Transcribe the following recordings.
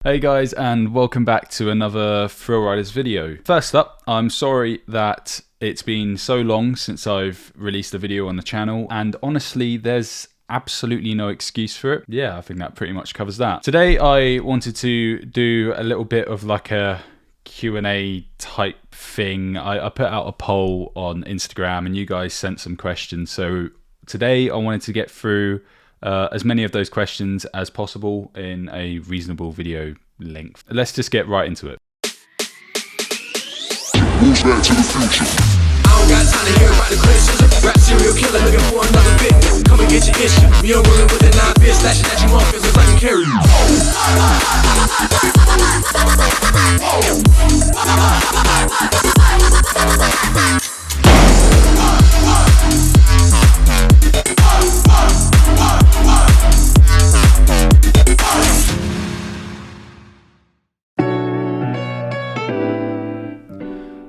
Hey guys, and welcome back to another Thrill Riders video. First up, I'm sorry that it's been so long since I've released a video on the channel, and honestly there's absolutely no excuse for it. Yeah, I think that pretty much covers that. Today I wanted to do a little bit of like a Q&A type thing. I put out a poll on Instagram and you guys sent some questions, so today I wanted to get through as many of those questions as possible in a reasonable video length. Let's just get right into it. Who's back to the future? I don't got time to hear about the questions. Rap serial killer looking for another victim. Come and get your issue. Me and Merlin with the 9 fist slashing at you motherfuckers like I can carry you.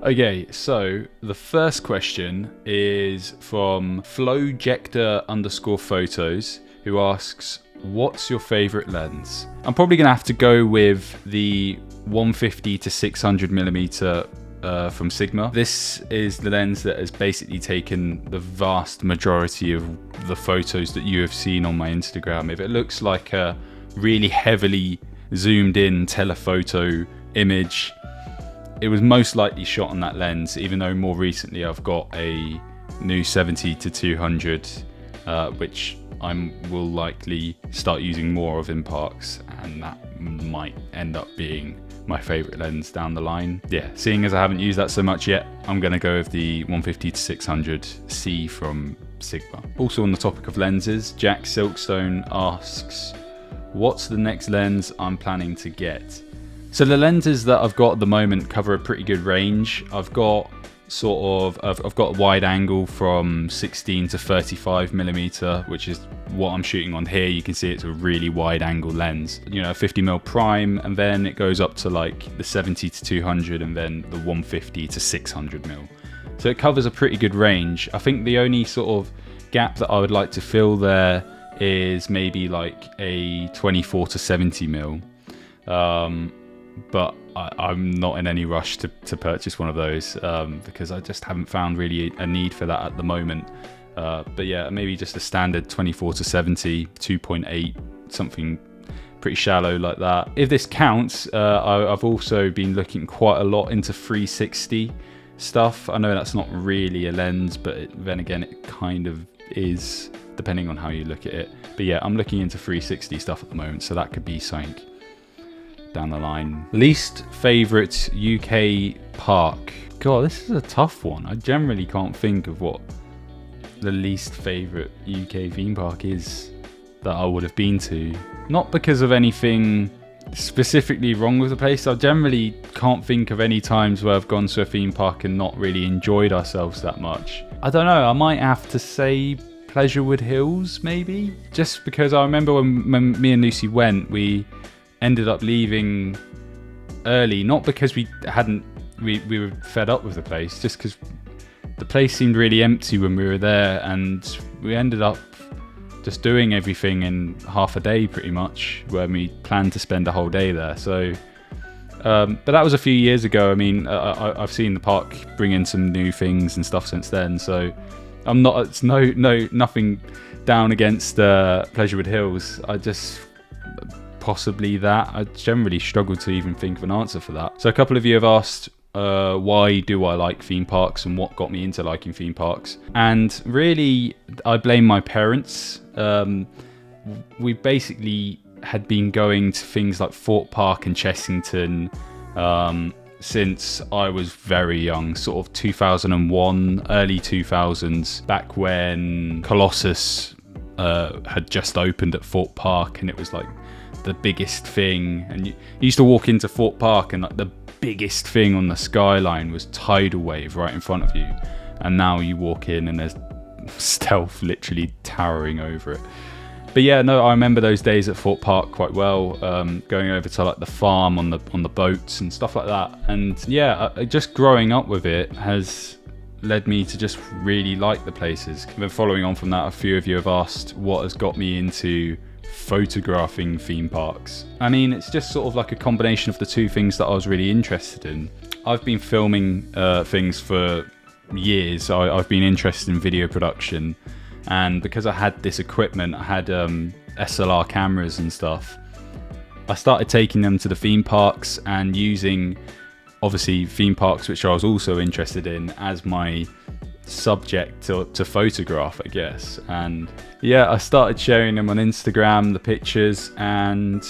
Okay, so the first question is from Flowjector_photos, who asks, what's your favorite lens? I'm probably gonna have to go with the 150 to 600mm from Sigma. This is the lens that has basically taken the vast majority of the photos that you have seen on my Instagram. If it looks like a really heavily zoomed in telephoto image, it was most likely shot on that lens, even though more recently I've got a new 70 to 200, which I will likely start using more of in parks, and that might end up being my favorite lens down the line. Yeah, seeing as I haven't used that so much yet, I'm gonna go with the 150 to 600 C from Sigma. Also on the topic of lenses, Jack Silkstone asks, what's the next lens I'm planning to get? So the lenses that I've got at the moment cover a pretty good range. I've got a wide angle from 16 to 35mm, which is what I'm shooting on here. You can see it's a really wide angle lens. You know, 50mm prime, and then it goes up to like the 70 to 200, and then the 150 to 600mm. So it covers a pretty good range. I think the only sort of gap that I would like to fill there is maybe like a 24 to 70mm. But I'm not in any rush to purchase one of those because I just haven't found really a need for that at the moment. But yeah, maybe just a standard 24 to 70, 2.8, something pretty shallow like that. If this counts, I've also been looking quite a lot into 360 stuff. I know that's not really a lens, but then again, it kind of is, depending on how you look at it. But yeah, I'm looking into 360 stuff at the moment, so that could be something down the line. Least favourite UK park. God, this is a tough one. I generally can't think of what the least favourite UK theme park is that I would have been to. Not because of anything specifically wrong with the place. I generally can't think of any times where I've gone to a theme park and not really enjoyed ourselves that much. I don't know, I might have to say Pleasurewood Hills maybe? Just because I remember when me and Lucy went, we ended up leaving early, not because we were fed up with the place, just because the place seemed really empty when we were there, and we ended up just doing everything in half a day pretty much, when we planned to spend a whole day there. So but that was a few years ago. I mean, I've seen the park bring in some new things and stuff since then, so I'm not, it's nothing down against Pleasurewood Hills. I just possibly that. I generally struggle to even think of an answer for that. So a couple of you have asked, why do I like theme parks and what got me into liking theme parks? And really, I blame my parents. We basically had been going to things like Fort Park and Chessington since I was very young, sort of 2001, early 2000s, back when Colossus had just opened at Fort Park, and it was like the biggest thing. And you used to walk into Fort Park and like the biggest thing on the skyline was Tidal Wave right in front of you, and now you walk in and there's Stealth literally towering over it. But yeah, no, I remember those days at Fort Park quite well, going over to like the farm on the boats and stuff like that. And yeah, just growing up with it has led me to just really like the places. And then following on from that, a few of you have asked what has got me into photographing theme parks. I mean, it's just sort of like a combination of the two things that I was really interested in. I've been filming things for years. I've been interested in video production, and because I had this equipment, I had SLR cameras and stuff, I started taking them to the theme parks and using, obviously, theme parks which I was also interested in as my subject to photograph, I guess. And yeah, I started sharing them on Instagram, the pictures, and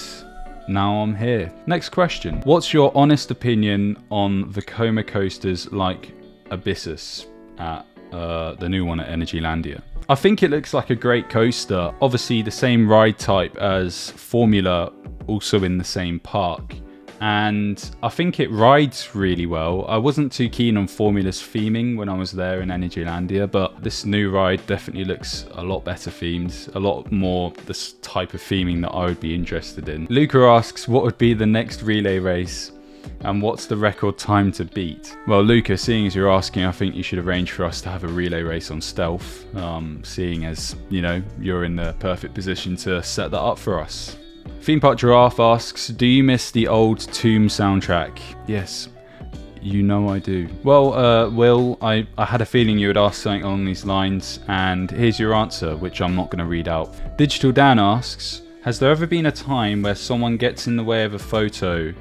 now I'm here. Next question. What's your honest opinion on the Vekoma coasters like Abyssus at the new one at Energylandia? I think it looks like a great coaster. Obviously the same ride type as Formula, also in the same park. And I think it rides really well. I wasn't too keen on Formula's theming when I was there in Energylandia, but this new ride definitely looks a lot better themed, a lot more this type of theming that I would be interested in. Luca asks, what would be the next relay race and what's the record time to beat? Well, Luca, seeing as you're asking, I think you should arrange for us to have a relay race on Stealth, seeing as, you know, you're in the perfect position to set that up for us. Theme Park Giraffe asks, do you miss the old Tomb soundtrack? Yes, you know I do. Well, Will, I had a feeling you would ask something along these lines, and here's your answer, which I'm not going to read out. Digital Dan asks, has there ever been a time where someone gets in the way of a photo?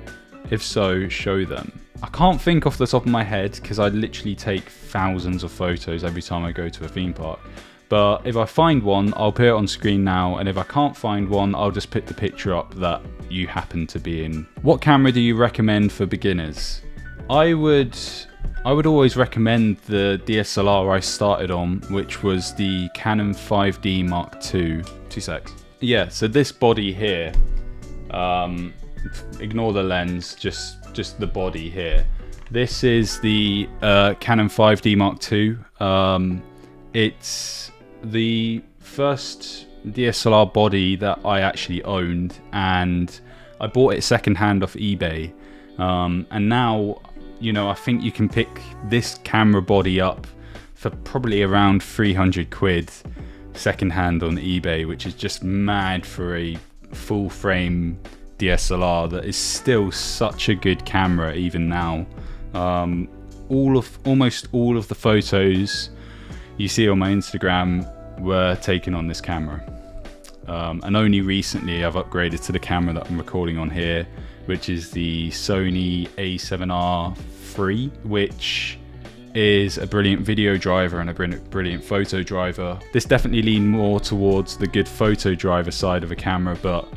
If so, show them. I can't think off the top of my head, because I literally take thousands of photos every time I go to a theme park. But if I find one, I'll put it on screen now, and if I can't find one, I'll just put the picture up that you happen to be in. What camera do you recommend for beginners? I would always recommend the DSLR I started on, which was the Canon 5D Mark II. 2 secs. Yeah, so this body here, ignore the lens, just the body here. This is the Canon 5D Mark II. It's the first DSLR body that I actually owned, and I bought it secondhand off eBay. And now, you know, I think you can pick this camera body up for probably around 300 quid secondhand on eBay, which is just mad for a full frame DSLR that is still such a good camera even now. Almost all of the photos you see on my Instagram were taken on this camera. And only recently I've upgraded to the camera that I'm recording on here, which is the Sony A7R III, which is a brilliant video driver and a brilliant photo driver. This definitely leaned more towards the good photo driver side of a camera, but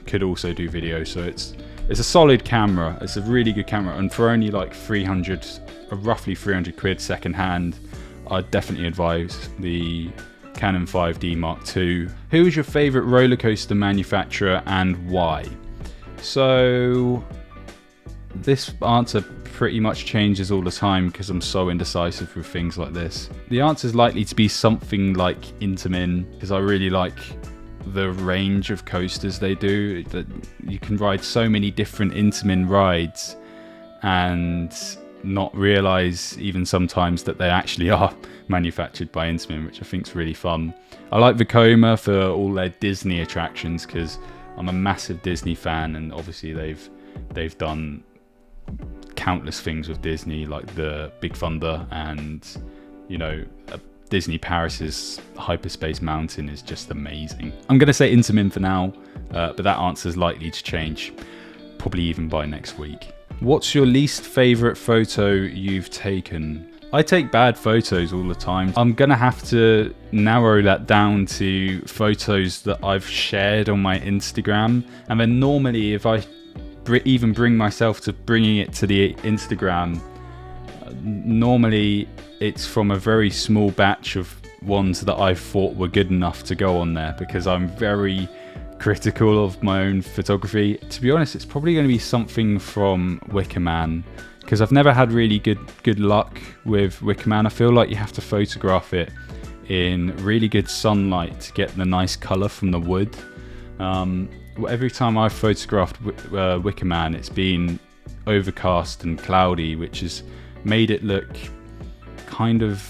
could also do video. So it's a solid camera. It's a really good camera, and for only like 300, roughly 300 quid second hand, I'd definitely advise the Canon 5D Mark II. Who is your favorite roller coaster manufacturer and why? So this answer pretty much changes all the time because I'm so indecisive with things like this. The answer is likely to be something like Intamin, because I really like the range of coasters they do. That you can ride so many different Intamin rides and not realize even sometimes that they actually are manufactured by Intamin, which I think is really fun. I like Vekoma for all their Disney attractions because I'm a massive Disney fan, and obviously they've done countless things with Disney, like the Big Thunder, and you know, Disney Paris's Hyperspace Mountain is just amazing. I'm going to say Intamin for now, but that answer is likely to change, probably even by next week. What's your least favourite photo you've taken? I take bad photos all the time. I'm going to have to narrow that down to photos that I've shared on my Instagram. And then normally if I even bring myself to bringing it to the Instagram, normally it's from a very small batch of ones that I thought were good enough to go on there, because I'm very critical of my own photography. To be honest, it's probably going to be something from Wicker Man, because I've never had really good luck with Wicker Man. I feel like you have to photograph it in really good sunlight to get the nice colour from the wood. Every time I've photographed Wicker Man, it's been overcast and cloudy, which has made it look kind of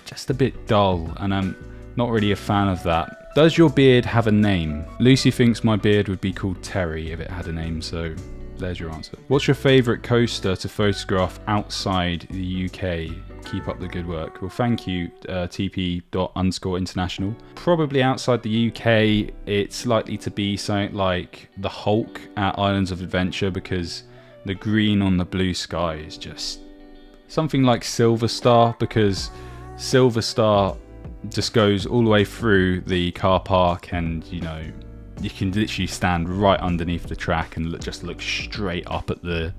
just a bit dull, and I'm not really a fan of that. Does your beard have a name? Lucy thinks my beard would be called Terry if it had a name, so there's your answer. What's your favourite coaster to photograph outside the UK? Keep up the good work. Well, thank you, TP._international. Probably outside the UK, it's likely to be something like the Hulk at Islands of Adventure, because the green on the blue sky is just something like Silver Star, because Silver Star just goes all the way through the car park, and you know, you can literally stand right underneath the track and just look straight up at the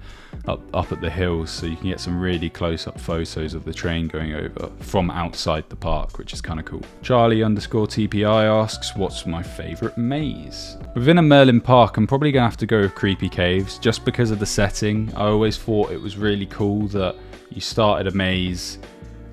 hills, so you can get some really close-up photos of the train going over from outside the park, which is kind of cool. Charlie_TPI asks, what's my favourite maze? Within a Merlin park, I'm probably gonna have to go with Creepy Caves, just because of the setting. I always thought it was really cool that you started a maze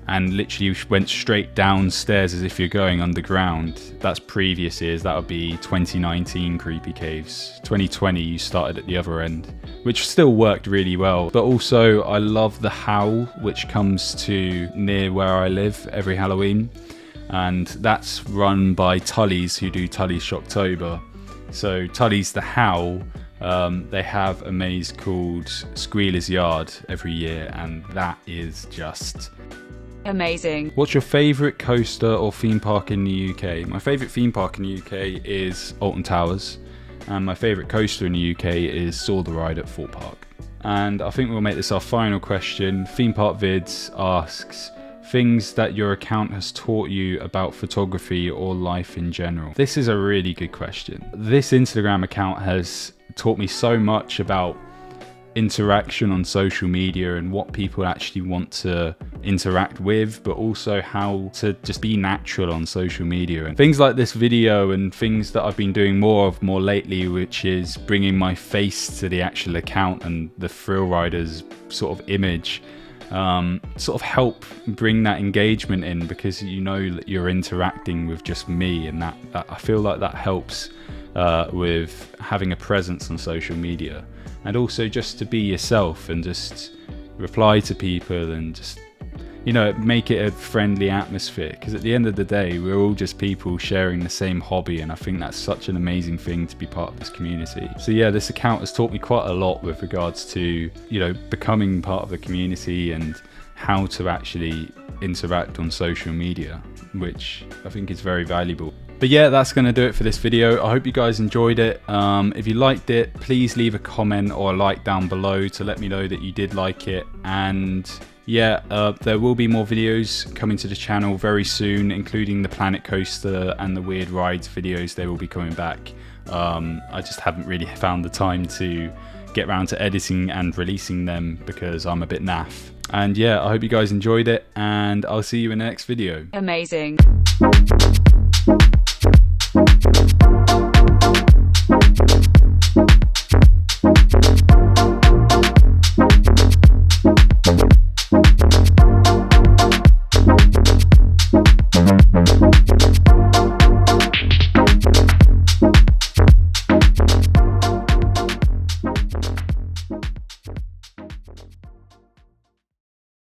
and literally went straight downstairs as if you're going underground. That's previous years, that would be 2019 Creepy Caves. 2020 you started at the other end, which still worked really well. But also I love the Howl, which comes to near where I live every Halloween, and that's run by Tully's, who do Tully's Shocktober. So Tully's the Howl, they have a maze called Squealer's Yard every year, and that is just amazing. What's your favourite coaster or theme park in the UK? My favourite theme park in the UK is Alton Towers, and my favourite coaster in the UK is Saw the Ride at Thorpe Park. And I think we'll make this our final question. Theme Park Vids asks, things that your account has taught you about photography or life in general. This is a really good question. This Instagram account has taught me so much about interaction on social media and what people actually want to interact with, but also how to just be natural on social media, and things like this video and things that I've been doing more lately, which is bringing my face to the actual account and the Thrill Riders sort of image, sort of help bring that engagement in, because you know that you're interacting with just me, and that I feel like that helps with having a presence on social media. And also just to be yourself and just reply to people and just, you know, make it a friendly atmosphere, because at the end of the day we're all just people sharing the same hobby, and I think that's such an amazing thing to be part of this community. So yeah, this account has taught me quite a lot with regards to, you know, becoming part of the community and how to actually interact on social media, which I think is very valuable. But yeah, that's going to do it for this video. I hope you guys enjoyed it. If you liked it, please leave a comment or a like down below to let me know that you did like it. And yeah, there will be more videos coming to the channel very soon, including the Planet Coaster and the Weird Rides videos. They will be coming back. I just haven't really found the time to get around to editing and releasing them because I'm a bit naff. And yeah, I hope you guys enjoyed it, and I'll see you in the next video. Amazing.